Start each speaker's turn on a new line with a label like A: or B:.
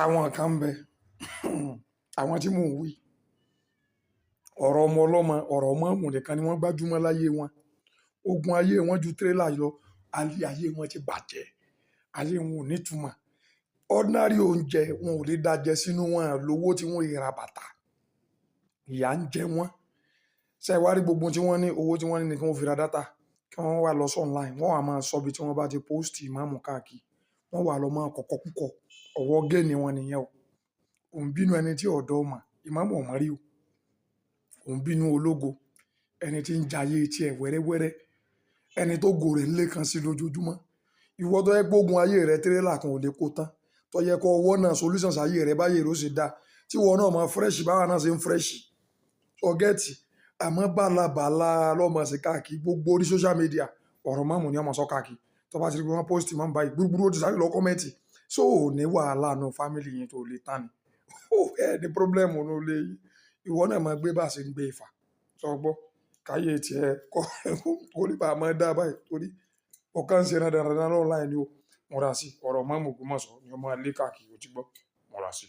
A: àwọn kan ń bẹ àwọn tí mò ń wí ọ̀rọ̀ ọmọ ọlọ́mọ ọ̀rọ̀ ọmọ ọ̀hún nìkan ni wọ́n gbájúmọ́ láyé wọn. Ogun ayé wọn ju tírélà lọ. Ayé wọn ti bàjẹ́. Ayé wọn ò nítumọ̀. Ordinary oúnjẹ wọn ò lè dájẹ sínú wọn lówó tí wọ́n lè ra bàtà. Ìyà ń jẹ wọ́n. Ṣé ẹ wá rí gbogbo tí wọ́n ní owó tí wọ́n ní ni kí wọ́n fi ra dátà kí wọ́n wá lọ sí online wọ́n wá máa sọ bí tí wọ́n bá ti post ìmáàmù káàkiri wọ́n wá lọ máa kọ̀kọ́ púpọ̀ ọwọ́ géènì wọn nìyẹn o. Òun bínú ẹni tí ọ̀dọ́ mà ìmáàmù ọ̀mọ́ rí o. Òun bínú ológo ẹni tí ń jayé tiẹ̀ wẹ́rẹ́wẹ́rẹ́ ẹni tó gò rẹ̀ ń lé kan sí lójoojúmọ́. Ìwọ tó yẹ pé ogun ayé rẹ tírélà kan ò lè kó tán tó yẹ kó ọwọ́ náà solutions ayé rẹ báyé rẹ ó ṣe dáa tí wọn náà máa fresh báwa náà ṣe ń fresh ọgẹ́tì àmọ́ bálabàla lọ́mọ sí káàkiri gbogbo orí social media ọ̀rọ̀ máàmù ni ọmọ sọ káàkiri tó bá ti rí pé wọ́n post máa ń báyìí gbúgbúrú ó ti sáré lọ kọ́mẹ́ǹtì so ò ní wàhálà nù family yẹn tó lè tán ni ó ẹ ní problem nù lé ìwọ náà máa gbé bá a ṣe ń gbé ìfà sọ gbọ́ káyé tiẹ̀ kó ní bá a máa dá báyìí torí ọ̀kan ṣe náà dáradára online ni ó múra sí ọ̀rọ̀ máàmù Ògbómọ̀ṣọ́ ni ọmọ alẹ́ káàkiri ó ti gbọ́ múra sí.